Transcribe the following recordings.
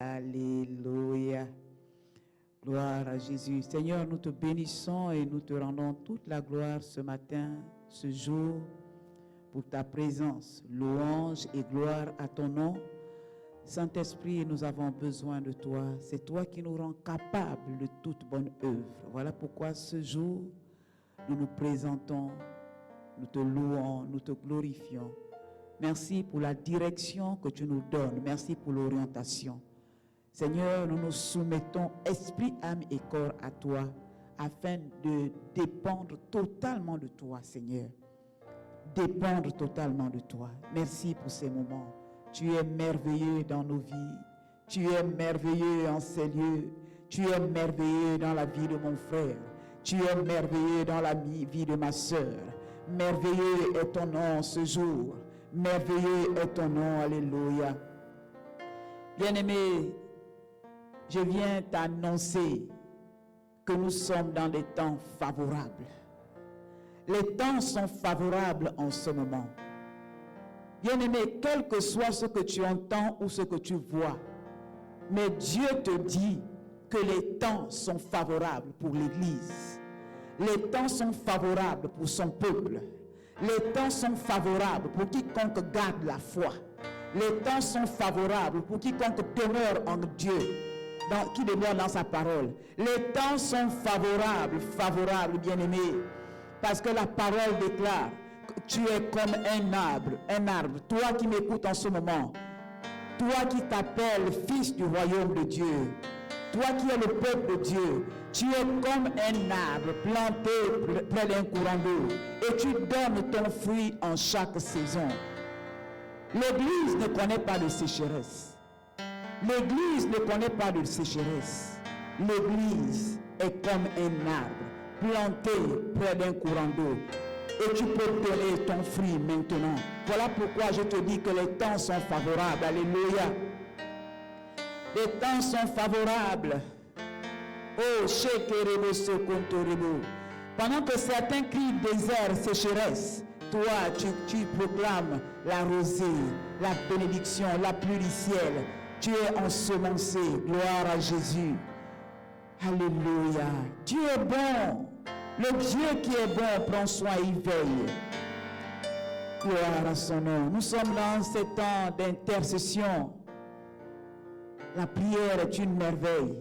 Alléluia. Gloire à Jésus. Seigneur, nous te bénissons et nous te rendons toute la gloire ce matin, ce jour, pour ta présence. Louange et gloire à ton nom. Saint-Esprit, nous avons besoin de toi. C'est toi qui nous rends capables de toute bonne œuvre. Voilà pourquoi ce jour, nous nous présentons, nous te louons, nous te glorifions. Merci pour la direction que tu nous donnes. Merci pour l'orientation. Seigneur, nous nous soumettons esprit, âme et corps à toi afin de dépendre totalement de toi, Seigneur. Dépendre totalement de toi. Merci pour ces moments. Tu es merveilleux dans nos vies. Tu es merveilleux en ces lieux. Tu es merveilleux dans la vie de mon frère. Tu es merveilleux dans la vie de ma sœur. Merveilleux est ton nom ce jour. Merveilleux est ton nom. Alléluia. Bien-aimé, je viens t'annoncer que nous sommes dans des temps favorables. Les temps sont favorables en ce moment. Bien-aimé, quel que soit ce que tu entends ou ce que tu vois, mais Dieu te dit que les temps sont favorables pour l'Église. Les temps sont favorables pour son peuple. Les temps sont favorables pour quiconque garde la foi. Les temps sont favorables pour quiconque demeure en Dieu, qui demeure dans sa parole. Les temps sont favorables, bien-aimés, parce que la parole déclare que tu es comme un arbre. Toi qui m'écoutes en ce moment, toi qui t'appelles fils du royaume de Dieu, toi qui es le peuple de Dieu, tu es comme un arbre planté près d'un courant d'eau et tu donnes ton fruit en chaque saison. L'Église ne connaît pas de sécheresse. L'Église ne connaît pas de sécheresse. L'Église est comme un arbre planté près d'un courant d'eau. Et tu peux donner ton fruit maintenant. Voilà pourquoi je te dis que les temps sont favorables. Alléluia. Les temps sont favorables. Oh, shekerebo sokontorebo. Pendant que certains crient désert, sécheresse, toi, tu proclames la rosée, la bénédiction, la pluie du ciel. Tu es ensemencé. Gloire à Jésus. Alléluia. Dieu est bon. Le Dieu qui est bon prend soin, il veille. Gloire à son nom. Nous sommes dans ces temps d'intercession. La prière est une merveille.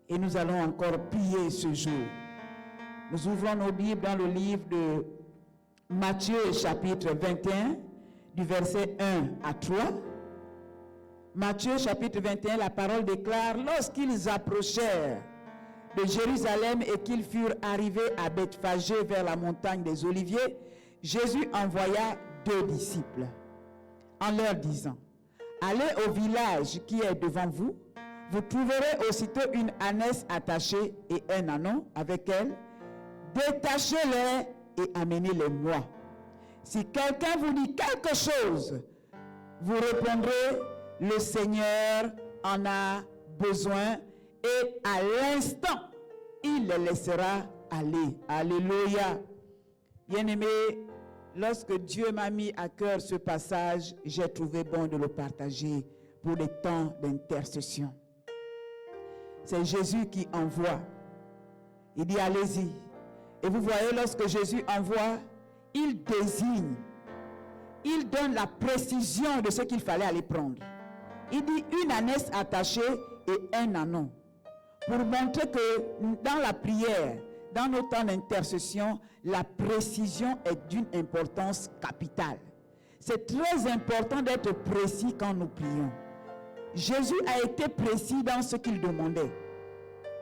Et nous allons encore prier ce jour. Nous ouvrons nos Bibles dans le livre de Matthieu chapitre 21, du verset 1 à 3. Matthieu chapitre 21, la parole déclare: lorsqu'ils approchèrent de Jérusalem et qu'ils furent arrivés à Bethphagée vers la montagne des Oliviers, Jésus envoya 2 disciples en leur disant: allez au village qui est devant vous, vous trouverez aussitôt une ânesse attachée et un ânon avec elle. Détachez-les et amenez-les-moi. Si quelqu'un vous dit quelque chose, vous répondrez: le Seigneur en a besoin, et à l'instant, il les laissera aller. Alléluia. Bien-aimé, lorsque Dieu m'a mis à cœur ce passage, j'ai trouvé bon de le partager pour les temps d'intercession. C'est Jésus qui envoie. Il dit: allez-y. Et vous voyez, lorsque Jésus envoie, il désigne. Il donne la précision de ce qu'il fallait aller prendre. Il dit une ânesse attachée et un ânon. Pour montrer que dans la prière, dans nos temps d'intercession, la précision est d'une importance capitale. C'est très important d'être précis quand nous prions. Jésus a été précis dans ce qu'il demandait.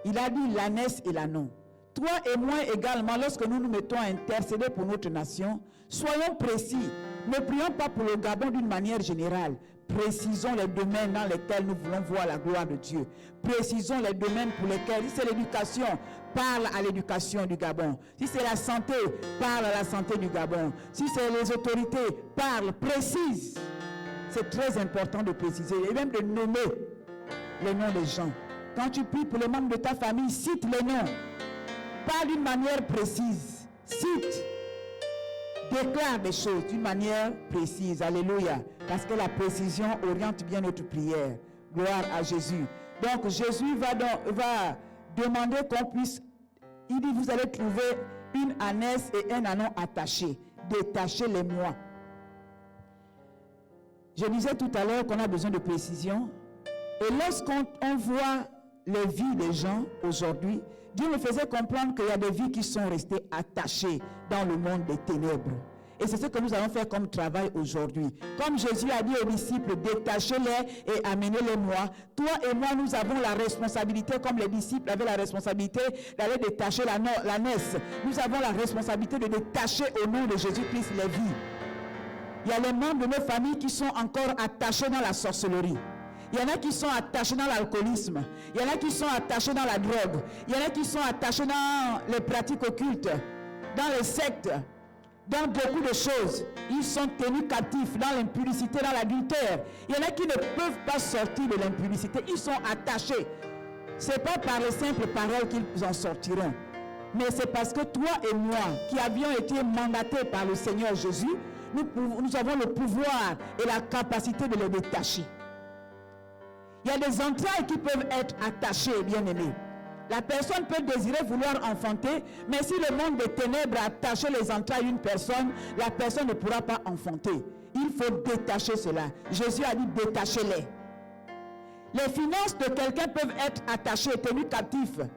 Il a dit l'ânesse et l'ânon. Toi et moi également, lorsque nous nous mettons à intercéder pour notre nation, soyons précis. Ne prions pas pour le Gabon d'une manière générale. Précisons les domaines dans lesquels nous voulons voir la gloire de Dieu. Précisons les domaines pour lesquels, si c'est l'éducation, parle à l'éducation du Gabon. Si c'est la santé, parle à la santé du Gabon. Si c'est les autorités, parle, précise. C'est très important de préciser et même de nommer les noms des gens. Quand tu pries pour les membres de ta famille, cite les noms. Parle d'une manière précise. Cite. Déclare des choses d'une manière précise. Alléluia. Parce que la précision oriente bien notre prière. Gloire à Jésus. Donc Jésus va demander qu'on puisse, il dit, vous allez trouver une ânesse et un ânon attachés. Détachez-les-moi. Je disais tout à l'heure qu'on a besoin de précision. Et lorsqu'on voit les vies des gens aujourd'hui, Dieu me faisait comprendre qu'il y a des vies qui sont restées attachées dans le monde des ténèbres. Et c'est ce que nous allons faire comme travail aujourd'hui. Comme Jésus a dit aux disciples, détachez-les et amenez-les-moi. Toi et moi, nous avons la responsabilité, comme les disciples avaient la responsabilité d'aller détacher l'ânesse. Nous avons la responsabilité de détacher au nom de Jésus-Christ les vies. Il y a les membres de nos familles qui sont encore attachés dans la sorcellerie. Il y en a qui sont attachés dans l'alcoolisme. Il y en a qui sont attachés dans la drogue. Il y en a qui sont attachés dans les pratiques occultes, dans les sectes, dans beaucoup de choses. Ils sont tenus captifs dans l'impudicité, dans l'adultère. Il y en a qui ne peuvent pas sortir de l'impudicité. Ils sont attachés. Ce n'est pas par les simples paroles qu'ils en sortiront. Mais c'est parce que toi et moi, qui avions été mandatés par le Seigneur Jésus, nous avons le pouvoir et la capacité de les détacher. Il y a des entrailles qui peuvent être attachées, bien-aimés. La personne peut désirer vouloir enfanter, mais si le monde des ténèbres a attaché les entrailles d'une personne, la personne ne pourra pas enfanter. Il faut détacher cela. Jésus a dit détachez-les. Les finances de quelqu'un peuvent être attachées, tenues captives.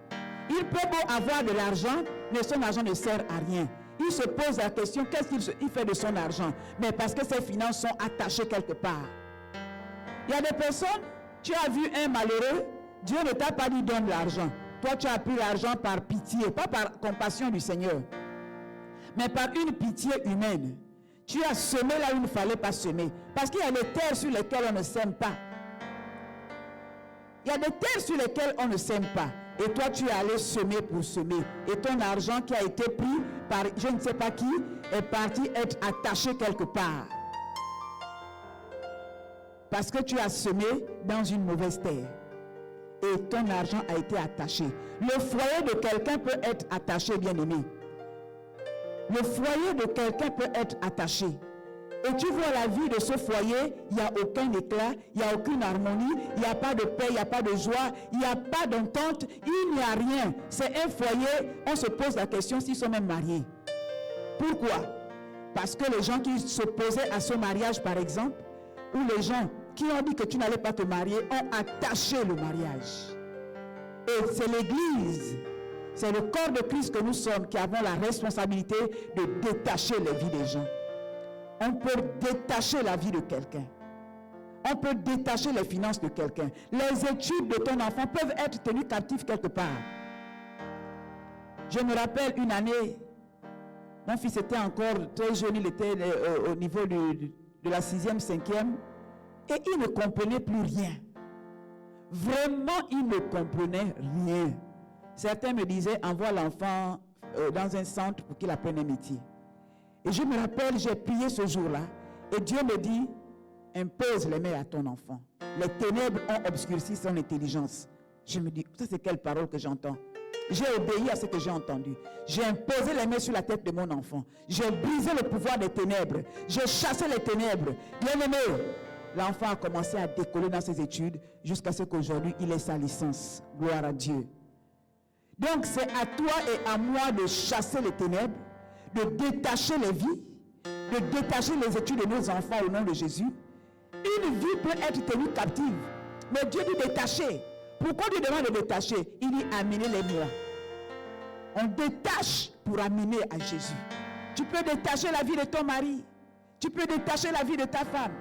Il peut beau avoir de l'argent, mais son argent ne sert à rien. Il se pose la question, qu'est-ce qu'il fait de son argent? Mais parce que ses finances sont attachées quelque part. Il y a des personnes, tu as vu un malheureux, Dieu ne t'a pas dit donne l'argent. Toi, tu as pris l'argent par pitié, pas par compassion du Seigneur, mais par une pitié humaine. Tu as semé là où il ne fallait pas semer. Parce qu'il y a des terres sur lesquelles on ne sème pas. Il y a des terres sur lesquelles on ne sème pas. Et toi, tu es allé semer pour semer. Et ton argent qui a été pris par je ne sais pas qui est parti être attaché quelque part. Parce que tu as semé dans une mauvaise terre. Et ton argent a été attaché. Le foyer de quelqu'un peut être attaché, bien-aimé. Le foyer de quelqu'un peut être attaché. Et tu vois la vie de ce foyer, il n'y a aucun éclat, il n'y a aucune harmonie, il n'y a pas de paix, il n'y a pas de joie, il n'y a pas d'entente, il n'y a rien. C'est un foyer, on se pose la question s'ils sont même mariés. Pourquoi? Parce que les gens qui s'opposaient à ce mariage, par exemple, ou les gens qui ont dit que tu n'allais pas te marier, ont attaché le mariage. Et c'est l'Église, c'est le corps de Christ que nous sommes qui avons la responsabilité de détacher les vies des gens. On peut détacher la vie de quelqu'un. On peut détacher les finances de quelqu'un. Les études de ton enfant peuvent être tenues captives quelque part. Je me rappelle une année, mon fils était encore très jeune, il était au niveau de la 6e, 5e, et il ne comprenait plus rien. Vraiment, il ne comprenait rien. Certains me disaient, envoie l'enfant dans un centre pour qu'il apprenne un métier. Et je me rappelle, j'ai prié ce jour-là, et Dieu me dit, impose les mains à ton enfant. Les ténèbres ont obscurci son intelligence. Je me dis, ça c'est quelle parole que j'entends? J'ai obéi à ce que j'ai entendu. J'ai imposé les mains sur la tête de mon enfant. J'ai brisé le pouvoir des ténèbres. J'ai chassé les ténèbres. Bien-aimé, l'enfant a commencé à décoller dans ses études jusqu'à ce qu'aujourd'hui, il ait sa licence. Gloire à Dieu. Donc, c'est à toi et à moi de chasser les ténèbres, de détacher les vies, de détacher les études de nos enfants au nom de Jésus. Une vie peut être tenue captive, mais Dieu dit détacher. Pourquoi Dieu demande de détacher? Il dit amenez-les-moi. On détache pour amener à Jésus. Tu peux détacher la vie de ton mari. Tu peux détacher la vie de ta femme.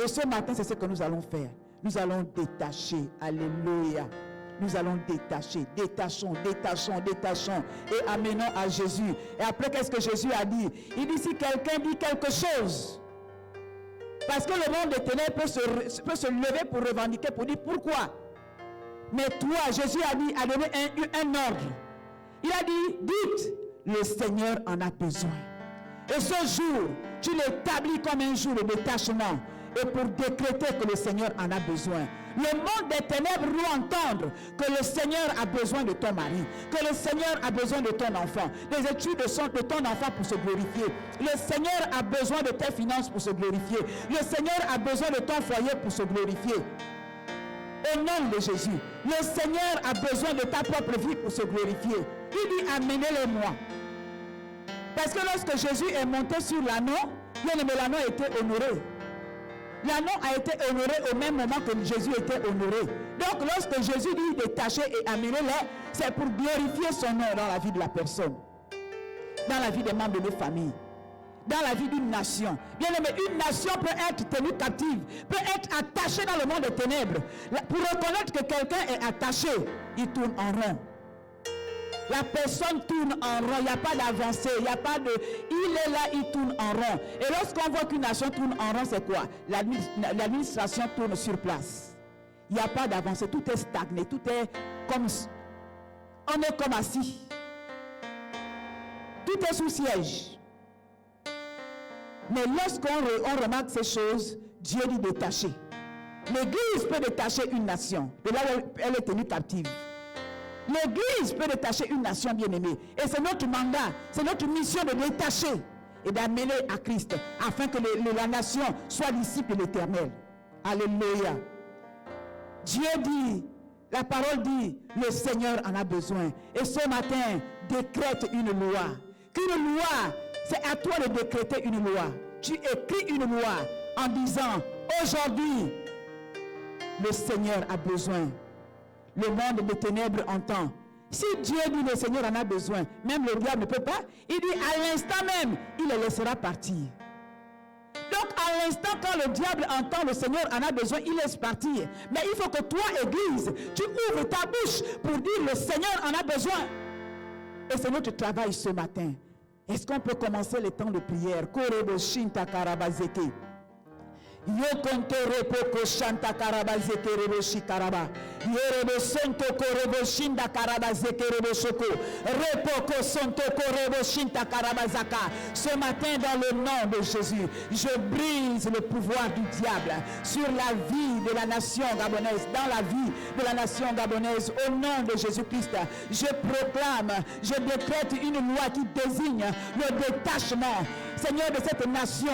Et ce matin, c'est ce que nous allons faire. Nous allons détacher. Alléluia. Nous allons détacher, détachons et amenons à Jésus. Et après, qu'est-ce que Jésus a dit? Il dit, si quelqu'un dit quelque chose, parce que le monde des ténèbres peut se lever pour revendiquer, pour dire pourquoi. Mais toi, Jésus a donné un ordre. Il a dit, dites, le Seigneur en a besoin. Et ce jour, tu l'établis comme un jour de détachement. Et pour décréter que le Seigneur en a besoin. Le monde des ténèbres doit entendre que le Seigneur a besoin de ton mari, que le Seigneur a besoin de ton enfant, des études de ton enfant pour se glorifier. Le Seigneur a besoin de tes finances pour se glorifier. Le Seigneur a besoin de ton foyer pour se glorifier. Au nom de Jésus. Le Seigneur a besoin de ta propre vie pour se glorifier. Il dit, amenez-les-moi. Parce que lorsque Jésus est monté sur l'anneau, bien aimé, l'anneau a été honoré. L'anneau a été honoré au même moment que Jésus était honoré. Donc lorsque Jésus dit détacher et amener-les, c'est pour glorifier son nom dans la vie de la personne, dans la vie des membres de nos familles, dans la vie d'une nation. Bien aimé, une nation peut être tenue captive, peut être attachée dans le monde des ténèbres. Pour reconnaître que quelqu'un est attaché, il tourne en rond. La personne tourne en rond, il n'y a pas d'avancée, il n'y a pas de... Il est là, il tourne en rond. Et lorsqu'on voit qu'une nation tourne en rond, c'est quoi? L'administration tourne sur place. Il n'y a pas d'avancée, tout est stagné, tout est comme... On est comme assis. Tout est sous siège. Mais lorsqu'on remarque ces choses, Dieu dit détacher. L'Église peut détacher une nation. De là où elle est tenue captive. L'Église peut détacher une nation bien-aimée. Et c'est notre mandat, c'est notre mission de détacher et d'amener à Christ, afin que la nation soit disciple de l'Éternel. Alléluia. Dieu dit, la parole dit, le Seigneur en a besoin. Et ce matin, décrète une loi. Qu'une loi, c'est à toi de décréter une loi. Tu écris une loi en disant, aujourd'hui, le Seigneur a besoin. Le monde des ténèbres entend. Si Dieu dit le Seigneur en a besoin, même le diable ne peut pas, il dit à l'instant même, il les laissera partir. Donc à l'instant quand le diable entend le Seigneur en a besoin, il laisse partir. Mais il faut que toi, Église, tu ouvres ta bouche pour dire le Seigneur en a besoin. Et c'est notre travail ce matin. Est-ce qu'on peut commencer les temps de prière? Korebo shinta karabazeke. Yokonto repoko shanta karabazeke rebo shikaraba. Yerebo sonto korebo shinda karabazeke rebo shoko. Repoko sonto korebo shinta karabazaka. Ce matin, dans le nom de Jésus, je brise le pouvoir du diable sur la vie de la nation gabonaise, dans la vie de la nation gabonaise, au nom de Jésus-Christ. Je proclame, je décrète une loi qui désigne le détachement, Seigneur, de cette nation,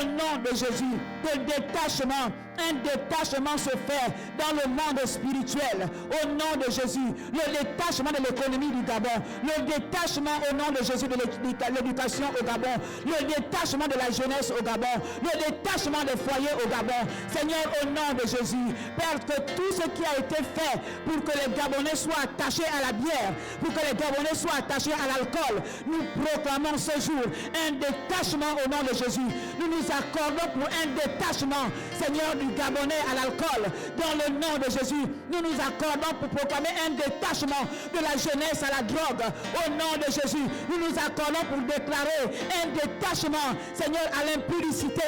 au nom de Jésus, de détachement. Un détachement se fait dans le monde spirituel au nom de Jésus. Le détachement de l'économie du Gabon, le détachement au nom de Jésus de l'éducation au Gabon, le détachement de la jeunesse au Gabon, le détachement des foyers au Gabon. Seigneur, au nom de Jésus, Père, que tout ce qui a été fait pour que les Gabonais soient attachés à la bière, pour que les Gabonais soient attachés à l'alcool, nous proclamons ce jour un détachement au nom de Jésus. Nous nous accordons pour un détachement, Seigneur, du Gabonais à l'alcool. Dans le nom de Jésus, nous nous accordons pour proclamer un détachement de la jeunesse à la drogue. Au nom de Jésus, nous nous accordons pour déclarer un détachement, Seigneur, à l'impudicité.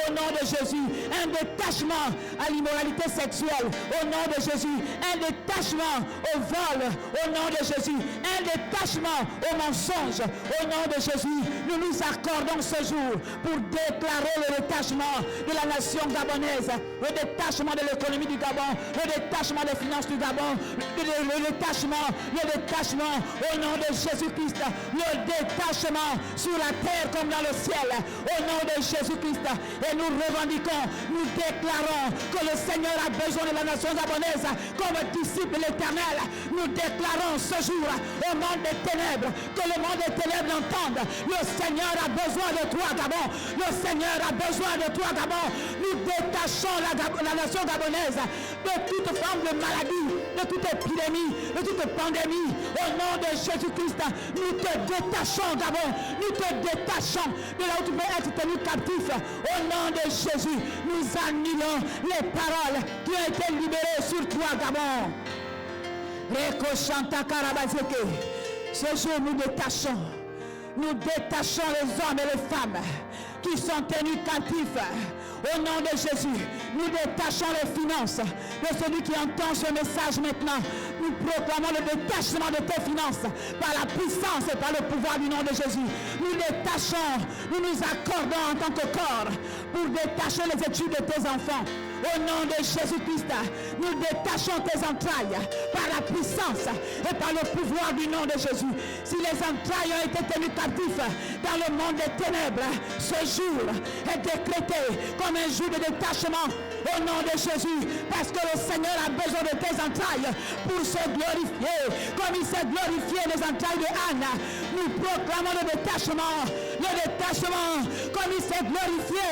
Au nom de Jésus, un détachement à l'immoralité sexuelle. Au nom de Jésus, un détachement au vol. Au nom de Jésus, un détachement au mensonge. Au nom de Jésus, nous nous accordons ce jour pour déclarer le détachement de la nation gabonaise, le détachement de l'économie du Gabon, le détachement des finances du Gabon, le détachement au nom de Jésus-Christ, le détachement sur la terre comme dans le ciel, au nom de Jésus-Christ. Et nous revendiquons, nous déclarons que le Seigneur a besoin de la nation gabonaise comme disciple de l'Éternel. Nous déclarons ce jour au monde des ténèbres, que le monde des ténèbres entende. Le Seigneur a besoin de toi, Gabon. Le Seigneur a besoin de toi, Gabon. Nous détachons la nation gabonaise de toute forme de maladie, de toute épidémie, de toute pandémie. Au nom de Jésus-Christ, nous te détachons, Gabon. Nous te détachons de là où tu peux être tenu captif. Au nom de Jésus, nous annulons les paroles qui ont été libérées sur toi, Gabon. Ce jour, nous détachons. Nous détachons les hommes et les femmes qui sont tenus captifs. Au nom de Jésus, nous détachons les finances de celui qui entend ce message maintenant. Nous proclamons le détachement de tes finances par la puissance et par le pouvoir du nom de Jésus. Nous détachons, nous nous accordons en tant que corps pour détacher les études de tes enfants. Au nom de Jésus-Christ, nous détachons tes entrailles par la puissance et par le pouvoir du nom de Jésus. Si les entrailles ont été tenues captives dans le monde des ténèbres, ce jour est décrété comme un jour de détachement. au nom de Jésus, parce que le Seigneur a besoin de tes entrailles pour se glorifier, comme il s'est glorifié les entrailles de Anne. Nous proclamons le détachement, comme il s'est glorifié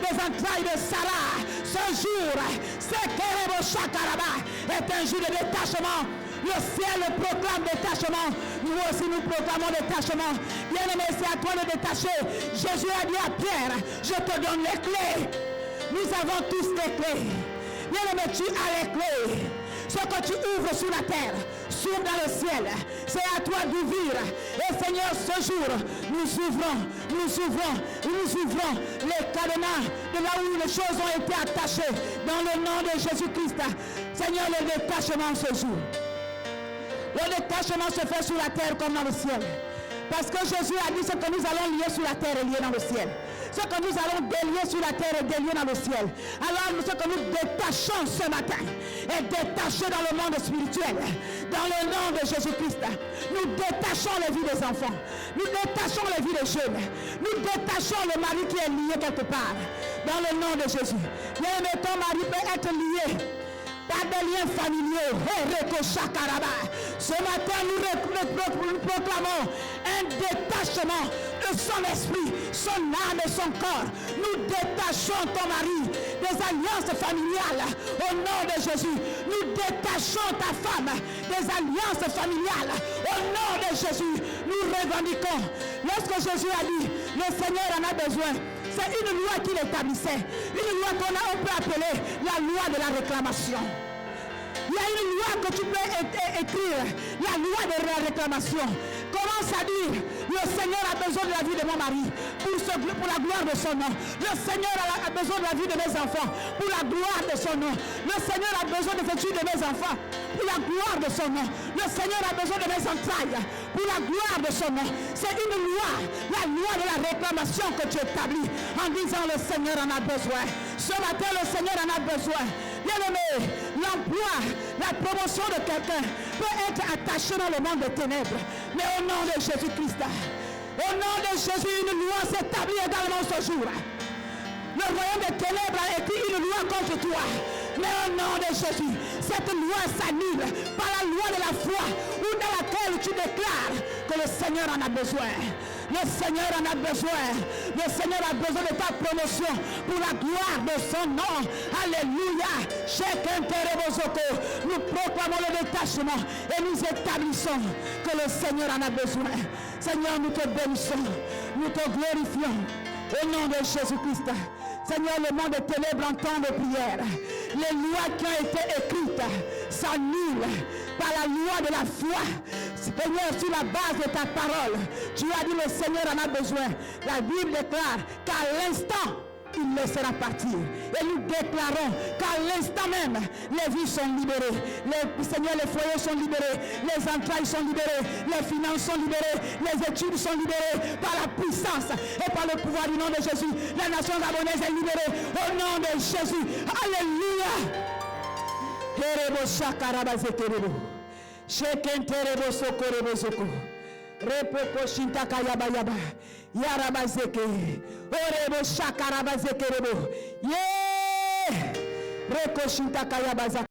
les entrailles de Sarah. Ce jour, Sekerebo Shakaraba, est un jour de détachement. Le ciel proclame détachement. Nous aussi nous proclamons détachement. Bien-aimé, c'est à toi de détacher. Jésus a dit à Pierre, je te donne les clés. Nous avons tous les clés. Bien-aimé, tu as les clés. Ce que tu ouvres sur la terre, s'ouvre dans le ciel. C'est à toi d'ouvrir. Et Seigneur, ce jour, nous ouvrons les cadenas de là où les choses ont été attachées. Dans le nom de Jésus-Christ. Seigneur, le détachement ce jour. Le détachement se fait sur la terre comme dans le ciel. Parce que Jésus a dit ce que nous allons lier sur la terre est lié dans le ciel. Ce que nous allons délier sur la terre est délié dans le ciel. Alors ce que nous détachons ce matin est détaché dans le monde spirituel. Dans le nom de Jésus-Christ. Nous détachons les vies des enfants. Nous détachons les vies des jeunes. Nous détachons le mari qui est lié quelque part. Dans le nom de Jésus. Bien, ton mari peut être lié par des liens familiaux. Ce matin, nous proclamons un détachement de son esprit, son âme et son corps. Nous détachons ton mari des alliances familiales au nom de Jésus. Nous détachons ta femme des alliances familiales au nom de Jésus. Nous revendiquons. Lorsque Jésus a dit, le Seigneur en a besoin, c'est une loi qu'il établissait. Une loi on peut appeler la loi de la réclamation. Il y a une loi que tu peux écrire, la loi de la réclamation. Commence à dire, le Seigneur a besoin de la vie de mon mari pour la gloire de son nom. Le Seigneur a besoin de la vie de mes enfants pour la gloire de son nom. Le Seigneur a besoin de l'étude de mes enfants pour la gloire de son nom. Le Seigneur a besoin de mes entrailles pour la gloire de son nom. C'est une loi, la loi de la réclamation que tu établis en disant le Seigneur en a besoin. Ce matin, le Seigneur en a besoin. Bien-aimé, l'emploi, la promotion de quelqu'un peut être attaché dans le monde des ténèbres. Mais au nom de Jésus-Christ, au nom de Jésus, une loi s'établit également ce jour. Le royaume des ténèbres a écrit une loi contre toi. Mais au nom de Jésus, cette loi s'annule par la loi de la foi, ou dans laquelle tu déclares que le Seigneur en a besoin. Le Seigneur en a besoin. Le Seigneur a besoin de ta promotion pour la gloire de son nom. Alléluia. Nous proclamons le détachement et nous établissons que le Seigneur en a besoin. Seigneur, nous te bénissons. Nous te glorifions. Au nom de Jésus-Christ. Seigneur, le monde des ténèbres entend nos prières. Les lois qui ont été écrites s'annulent par la loi de la foi. Seigneur, sur la base de ta parole, tu as dit le Seigneur en a besoin. La Bible déclare qu'à l'instant, il laissera partir. Et nous déclarons qu'à l'instant même, les vies sont libérées. Seigneur, les foyers sont libérés. Les entrailles sont libérées. Les finances sont libérées. Les études sont libérées par la puissance et par le pouvoir du nom de Jésus. La nation gabonaise est libérée au nom de Jésus. Alléluia. Repoko shintaka yaba yaba yarabazeke orebo shakarabazeke rebo ye reko shintaka yaba